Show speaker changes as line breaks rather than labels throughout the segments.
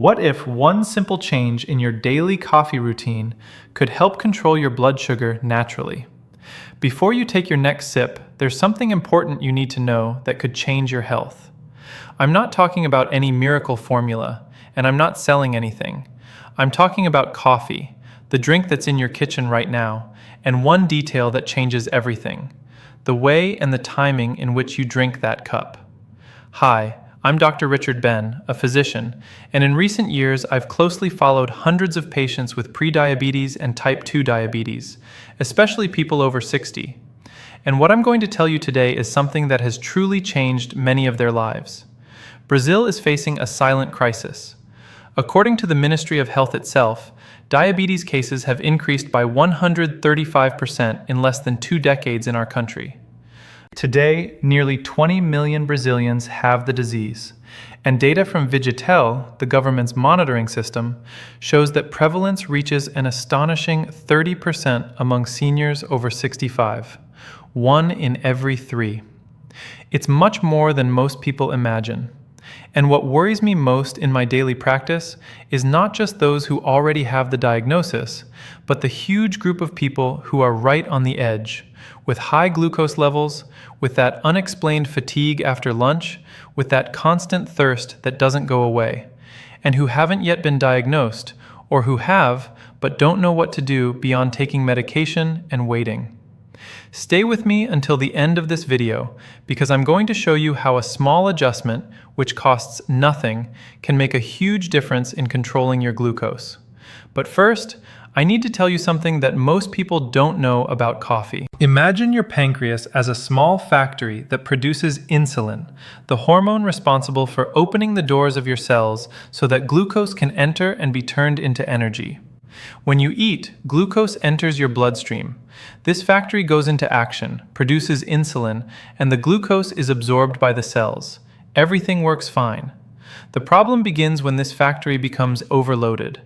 What if one simple change in your daily coffee routine could help control your blood sugar naturally? Before you take your next sip, there's something important you need to know that could change your health. I'm not talking about any miracle formula, and I'm not selling anything. I'm talking about coffee, the drink that's in your kitchen right now, and one detail that changes everything: the way and the timing in which you drink that cup. Hi, I'm Dr. Richard Ben, a physician, and in recent years I've closely followed hundreds of patients with prediabetes and type 2 diabetes, especially people over 60. And what I'm going to tell you today is something that has truly changed many of their lives. Brazil is facing a silent crisis. According to the Ministry of Health itself, diabetes cases have increased by 135% in less than 2 decades in our country. Today, nearly 20 million Brazilians have the disease, and data from Vigitel, the government's monitoring system, shows that prevalence reaches an astonishing 30% among seniors over 65, 1 in every 3. It's much more than most people imagine. And what worries me most in my daily practice is not just those who already have the diagnosis, but the huge group of people who are right on the edge, with high glucose levels, with that unexplained fatigue after lunch, with that constant thirst that doesn't go away, and who haven't yet been diagnosed, or who have, but don't know what to do beyond taking medication and waiting. Stay with me until the end of this video, because I'm going to show you how a small adjustment, which costs nothing, can make a huge difference in controlling your glucose. But first, I need to tell you something that most people don't know about coffee. Imagine your pancreas as a small factory that produces insulin, the hormone responsible for opening the doors of your cells so that glucose can enter and be turned into energy. When you eat, glucose enters your bloodstream. This factory goes into action, produces insulin, and the glucose is absorbed by the cells. Everything works fine. The problem begins when this factory becomes overloaded.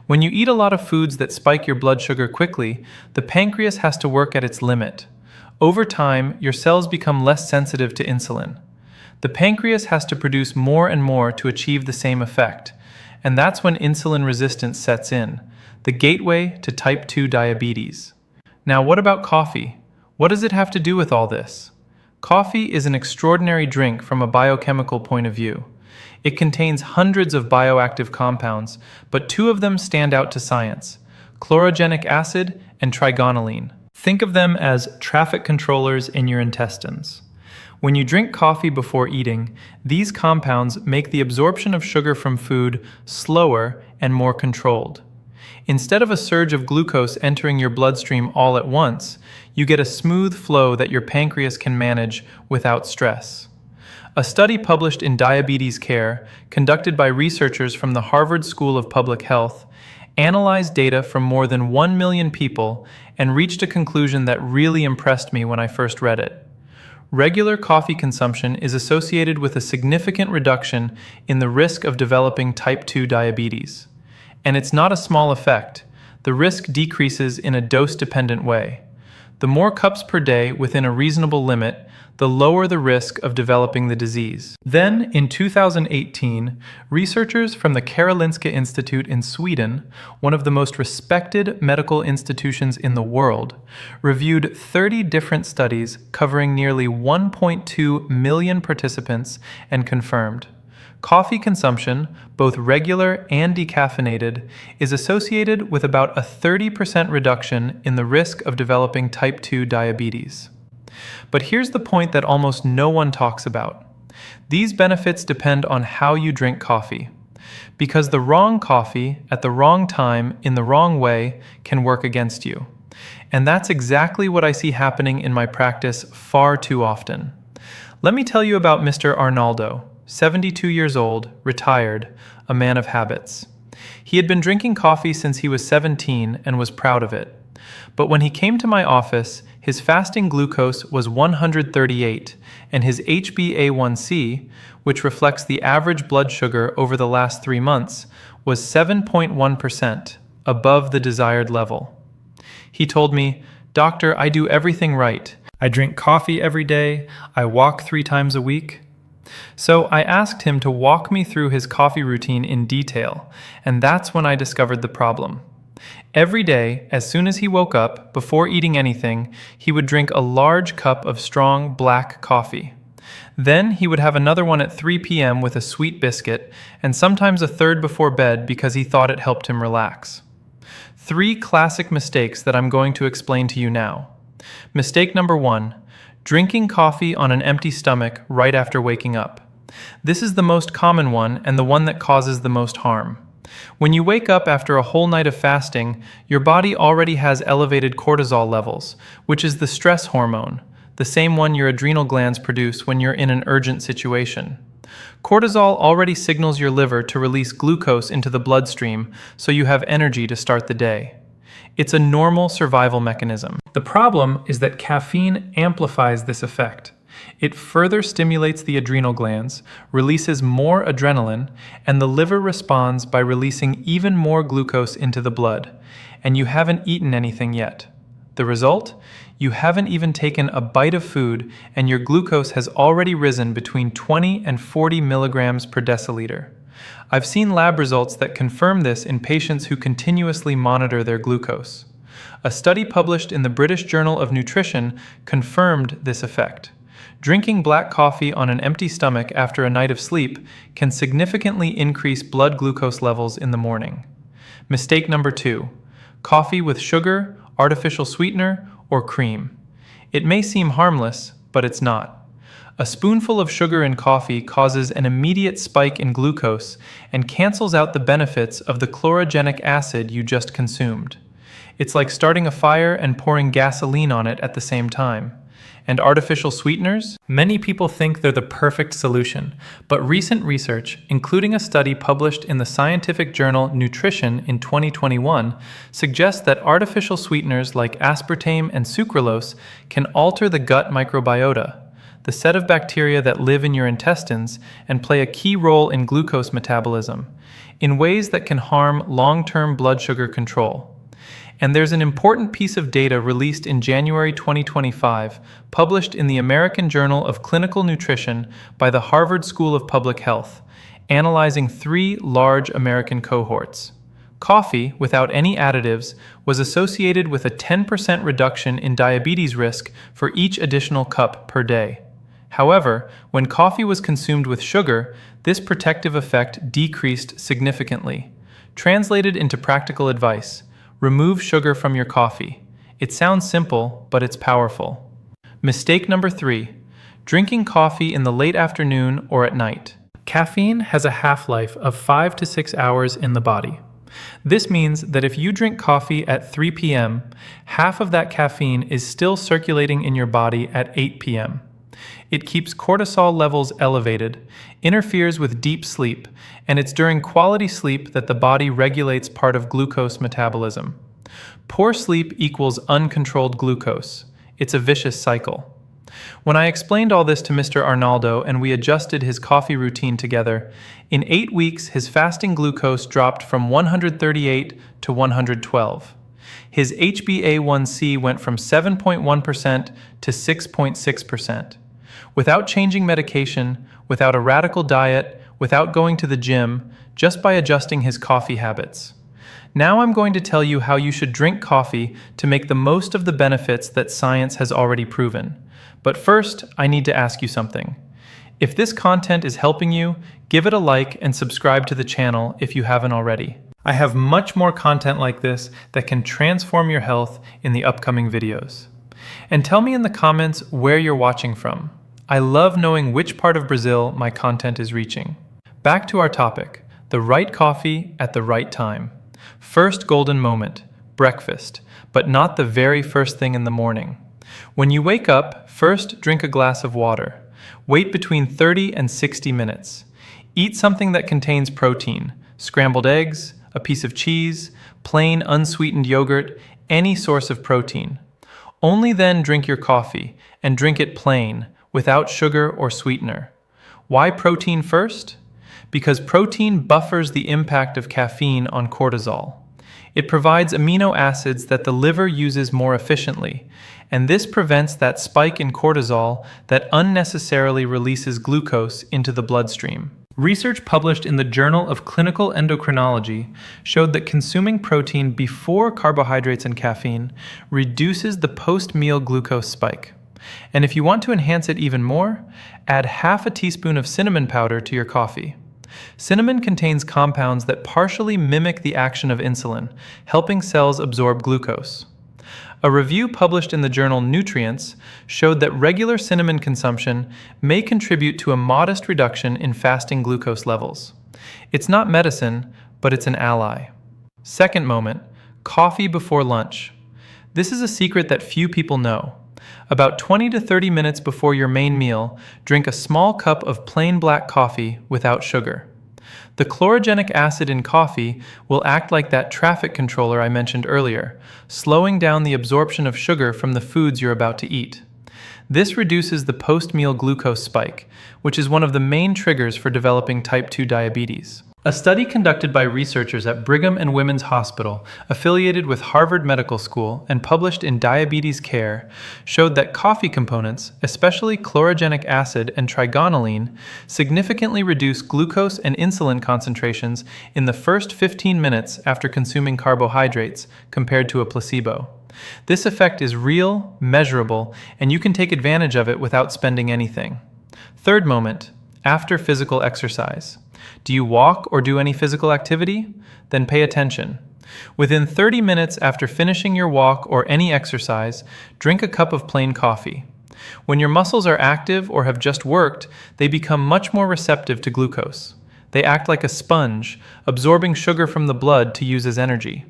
When you eat a lot of foods that spike your blood sugar quickly, the pancreas has to work at its limit. Over time, your cells become less sensitive to insulin. The pancreas has to produce more and more to achieve the same effect, and that's when insulin resistance sets in, the gateway to type 2 diabetes. Now, what about coffee? What does it have to do with all this? Coffee is an extraordinary drink from a biochemical point of view. It contains hundreds of bioactive compounds, but 2 of them stand out to science: chlorogenic acid and trigonylene. Think of them as traffic controllers in your intestines. When you drink coffee before eating, these compounds make the absorption of sugar from food slower and more controlled. Instead of a surge of glucose entering your bloodstream all at once, you get a smooth flow that your pancreas can manage without stress. A study published in Diabetes Care, conducted by researchers from the Harvard School of Public Health, analyzed data from more than 1 million people and reached a conclusion that really impressed me when I first read it. Regular coffee consumption is associated with a significant reduction in the risk of developing type 2 diabetes. And it's not a small effect. The risk decreases in a dose-dependent way. The more cups per day within a reasonable limit, the lower the risk of developing the disease. Then, in 2018, researchers from the Karolinska Institute in Sweden, one of the most respected medical institutions in the world, reviewed 30 different studies covering nearly 1.2 million participants and confirmed: coffee consumption, both regular and decaffeinated, is associated with about a 30% reduction in the risk of developing type 2 diabetes. But here's the point that almost no one talks about. These benefits depend on how you drink coffee. Because the wrong coffee, at the wrong time, in the wrong way, can work against you. And that's exactly what I see happening in my practice far too often. Let me tell you about Mr. Arnaldo, 72 years old, retired, a man of habits. He had been drinking coffee since he was 17 and was proud of it. But when he came to my office, his fasting glucose was 138, and his HbA1c, which reflects the average blood sugar over the last 3 months, was 7.1%, above the desired level. He told me, "Doctor, I do everything right. I drink coffee every day, I walk 3 times a week." So I asked him to walk me through his coffee routine in detail, and that's when I discovered the problem. Every day, as soon as he woke up, before eating anything, he would drink a large cup of strong black coffee. Then he would have another one at 3 p.m. with a sweet biscuit, and sometimes a third before bed because he thought it helped him relax. 3 classic mistakes that I'm going to explain to you now. Mistake number 1, drinking coffee on an empty stomach right after waking up. This is the most common one and the one that causes the most harm. When you wake up after a whole night of fasting, your body already has elevated cortisol levels, which is the stress hormone, the same one your adrenal glands produce when you're in an urgent situation. Cortisol already signals your liver to release glucose into the bloodstream so you have energy to start the day. It's a normal survival mechanism. The problem is that caffeine amplifies this effect. It further stimulates the adrenal glands, releases more adrenaline, and the liver responds by releasing even more glucose into the blood. And you haven't eaten anything yet. The result? You haven't even taken a bite of food, and your glucose has already risen between 20 and 40 milligrams per deciliter. I've seen lab results that confirm this in patients who continuously monitor their glucose. A study published in the British Journal of Nutrition confirmed this effect. Drinking black coffee on an empty stomach after a night of sleep can significantly increase blood glucose levels in the morning. Mistake number 2, coffee with sugar, artificial sweetener, or cream. It may seem harmless, but it's not. A spoonful of sugar in coffee causes an immediate spike in glucose and cancels out the benefits of the chlorogenic acid you just consumed. It's like starting a fire and pouring gasoline on it at the same time. And artificial sweeteners? Many people think they're the perfect solution, but recent research, including a study published in the scientific journal Nutrition in 2021, suggests that artificial sweeteners like aspartame and sucralose can alter the gut microbiota, the set of bacteria that live in your intestines and play a key role in glucose metabolism, in ways that can harm long-term blood sugar control. And there's an important piece of data released in January 2025, published in the American Journal of Clinical Nutrition by the Harvard School of Public Health, analyzing 3 large American cohorts. Coffee, without any additives, was associated with a 10% reduction in diabetes risk for each additional cup per day. However, when coffee was consumed with sugar, this protective effect decreased significantly. Translated into practical advice: remove sugar from your coffee. It sounds simple, but it's powerful. Mistake number 3, drinking coffee in the late afternoon or at night. Caffeine has a half-life of 5 to 6 hours in the body. This means that if you drink coffee at 3 p.m., half of that caffeine is still circulating in your body at 8 p.m. It keeps cortisol levels elevated, interferes with deep sleep, and it's during quality sleep that the body regulates part of glucose metabolism. Poor sleep equals uncontrolled glucose. It's a vicious cycle. When I explained all this to Mr. Arnaldo and we adjusted his coffee routine together, in 8 weeks his fasting glucose dropped from 138 to 112. His HbA1c went from 7.1% to 6.6%. Without changing medication, without a radical diet, without going to the gym, just by adjusting his coffee habits. Now I'm going to tell you how you should drink coffee to make the most of the benefits that science has already proven. But first, I need to ask you something. If this content is helping you, give it a like and subscribe to the channel if you haven't already. I have much more content like this that can transform your health in the upcoming videos. And tell me in the comments where you're watching from. I love knowing which part of Brazil my content is reaching. Back to our topic, the right coffee at the right time. First golden moment, breakfast, but not the very first thing in the morning. When you wake up, first drink a glass of water. Wait between 30 and 60 minutes. Eat something that contains protein, scrambled eggs, a piece of cheese, plain unsweetened yogurt, any source of protein. Only then drink your coffee, and drink it plain, without sugar or sweetener. Why protein first? Because protein buffers the impact of caffeine on cortisol. It provides amino acids that the liver uses more efficiently, and this prevents that spike in cortisol that unnecessarily releases glucose into the bloodstream. Research published in the Journal of Clinical Endocrinology showed that consuming protein before carbohydrates and caffeine reduces the post-meal glucose spike. And if you want to enhance it even more, add half a teaspoon of cinnamon powder to your coffee. Cinnamon contains compounds that partially mimic the action of insulin, helping cells absorb glucose. A review published in the journal Nutrients showed that regular cinnamon consumption may contribute to a modest reduction in fasting glucose levels. It's not medicine, but it's an ally. Second moment, coffee before lunch. This is a secret that few people know. About 20 to 30 minutes before your main meal, drink a small cup of plain black coffee without sugar. The chlorogenic acid in coffee will act like that traffic controller I mentioned earlier, slowing down the absorption of sugar from the foods you're about to eat. This reduces the post-meal glucose spike, which is one of the main triggers for developing type 2 diabetes. A study conducted by researchers at Brigham and Women's Hospital, affiliated with Harvard Medical School and published in Diabetes Care, showed that coffee components, especially chlorogenic acid and trigonylene, significantly reduce glucose and insulin concentrations in the first 15 minutes after consuming carbohydrates compared to a placebo. This effect is real, measurable, and you can take advantage of it without spending anything. Third moment, after physical exercise. Do you walk or do any physical activity? Then pay attention. Within 30 minutes after finishing your walk or any exercise, drink a cup of plain coffee. When your muscles are active or have just worked, they become much more receptive to glucose. They act like a sponge, absorbing sugar from the blood to use as energy.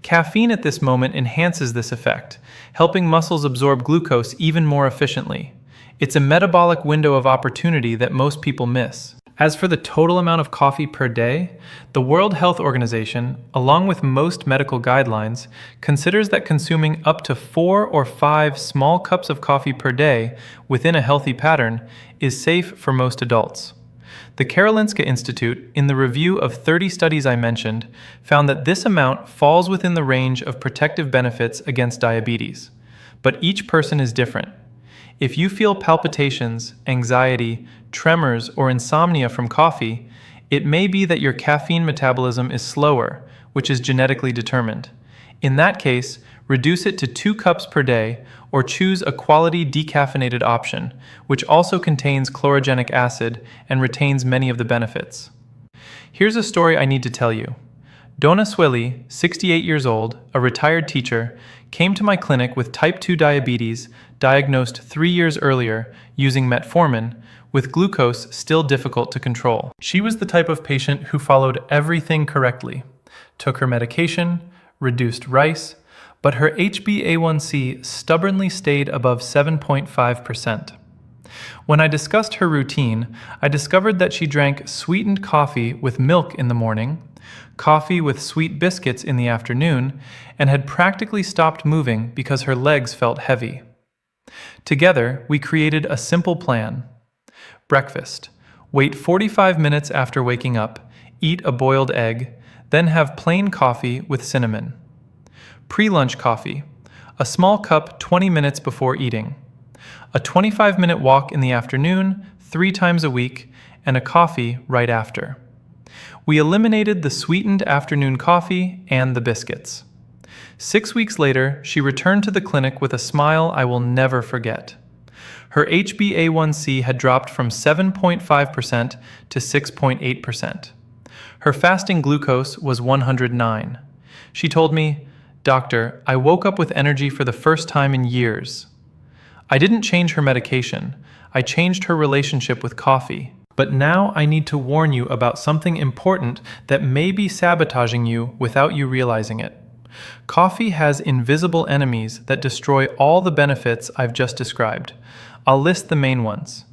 Caffeine at this moment enhances this effect, helping muscles absorb glucose even more efficiently. It's a metabolic window of opportunity that most people miss. As for the total amount of coffee per day, the World Health Organization, along with most medical guidelines, considers that consuming up to 4 or 5 small cups of coffee per day within a healthy pattern is safe for most adults. The Karolinska Institute, in the review of 30 studies I mentioned, found that this amount falls within the range of protective benefits against diabetes. But each person is different. If you feel palpitations, anxiety, tremors, or insomnia from coffee, it may be that your caffeine metabolism is slower, which is genetically determined. In that case, reduce it to 2 cups per day or choose a quality decaffeinated option, which also contains chlorogenic acid and retains many of the benefits. Here's a story I need to tell you. Donna Swilly, 68 years old, a retired teacher, came to my clinic with type 2 diabetes, diagnosed 3 years earlier, using metformin, with glucose still difficult to control. She was the type of patient who followed everything correctly, took her medication, reduced rice, but her HbA1c stubbornly stayed above 7.5%. When I discussed her routine, I discovered that she drank sweetened coffee with milk in the morning, coffee with sweet biscuits in the afternoon, and had practically stopped moving because her legs felt heavy. Together, we created a simple plan. Breakfast. Wait 45 minutes after waking up, eat a boiled egg, then have plain coffee with cinnamon. Pre-lunch coffee. A small cup 20 minutes before eating. A 25-minute walk in the afternoon, 3 times a week, and a coffee right after. We eliminated the sweetened afternoon coffee and the biscuits. 6 weeks later, she returned to the clinic with a smile I will never forget. Her HbA1c had dropped from 7.5% to 6.8%. Her fasting glucose was 109. She told me, "Doctor, I woke up with energy for the first time in years." I didn't change her medication. I changed her relationship with coffee. But now I need to warn you about something important that may be sabotaging you without you realizing it. Coffee has invisible enemies that destroy all the benefits I've just described. I'll list the main ones.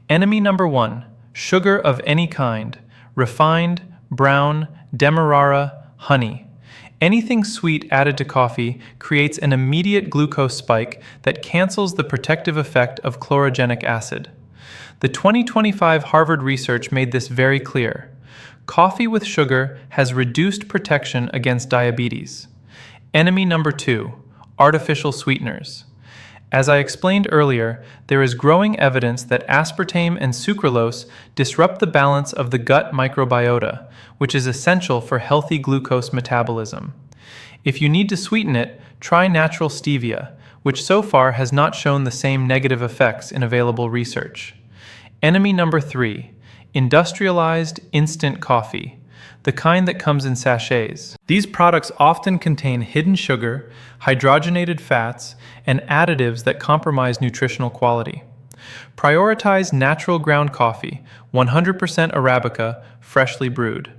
Enemy number 1, sugar of any kind, refined, brown, demerara, honey. Anything sweet added to coffee creates an immediate glucose spike that cancels the protective effect of chlorogenic acid. The 2025 Harvard research made this very clear. Coffee with sugar has reduced protection against diabetes. Enemy number 2, artificial sweeteners. As I explained earlier, there is growing evidence that aspartame and sucralose disrupt the balance of the gut microbiota, which is essential for healthy glucose metabolism. If you need to sweeten it, try natural stevia, which so far has not shown the same negative effects in available research. Enemy number 3, industrialized instant coffee, the kind that comes in sachets. These products often contain hidden sugar, hydrogenated fats, and additives that compromise nutritional quality. Prioritize natural ground coffee, 100% Arabica, freshly brewed.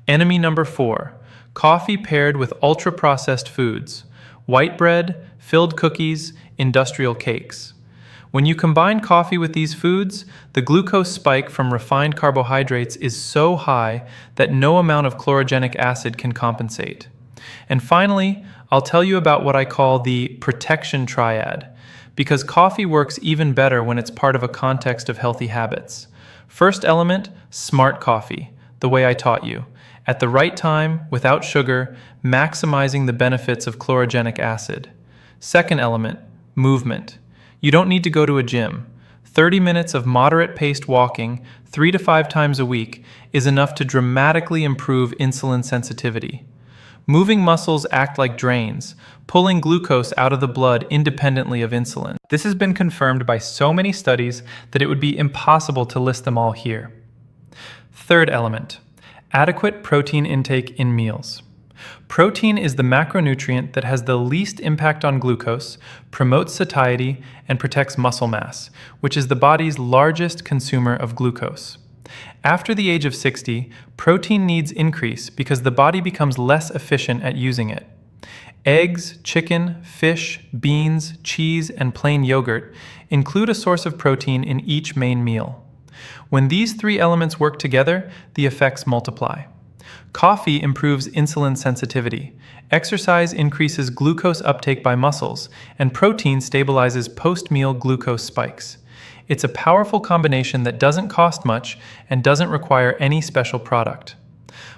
Enemy number 4, coffee paired with ultra-processed foods, white bread, filled cookies, industrial cakes. When you combine coffee with these foods, the glucose spike from refined carbohydrates is so high that no amount of chlorogenic acid can compensate. And finally, I'll tell you about what I call the protection triad, because coffee works even better when it's part of a context of healthy habits. First element, smart coffee, the way I taught you. At the right time, without sugar, maximizing the benefits of chlorogenic acid. Second element, movement. You don't need to go to a gym. 30 minutes of moderate-paced walking 3 to 5 times a week is enough to dramatically improve insulin sensitivity. Moving muscles act like drains, pulling glucose out of the blood independently of insulin. This has been confirmed by so many studies that it would be impossible to list them all here. Third element, adequate protein intake in meals. Protein is the macronutrient that has the least impact on glucose, promotes satiety, and protects muscle mass, which is the body's largest consumer of glucose. After the age of 60, protein needs increase because the body becomes less efficient at using it. Eggs, chicken, fish, beans, cheese, and plain yogurt include a source of protein in each main meal. When these 3 elements work together, the effects multiply. Coffee improves insulin sensitivity, exercise increases glucose uptake by muscles, and protein stabilizes post-meal glucose spikes. It's a powerful combination that doesn't cost much and doesn't require any special product.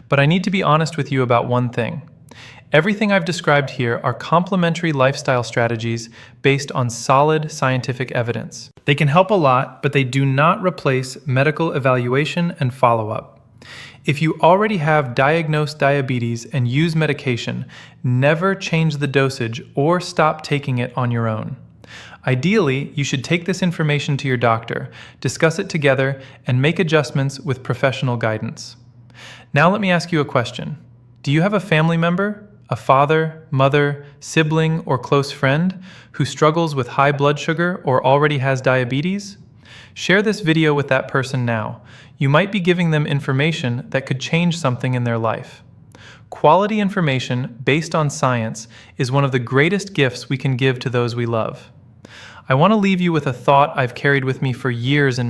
But I need to be honest with you about one thing. Everything I've described here are complementary lifestyle strategies based on solid scientific evidence. They can help a lot, but they do not replace medical evaluation and follow-up. If you already have diagnosed diabetes and use medication, never change the dosage or stop taking it on your own. Ideally, you should take this information to your doctor, discuss it together, and make adjustments with professional guidance. Now let me ask you a question. Do you have a family member, a father, mother, sibling, or close friend who struggles with high blood sugar or already has diabetes? Share this video with that person now. You might be giving them information that could change something in their life. Quality information based on science is one of the greatest gifts we can give to those we love. I want to leave you with a thought I've carried with me for years and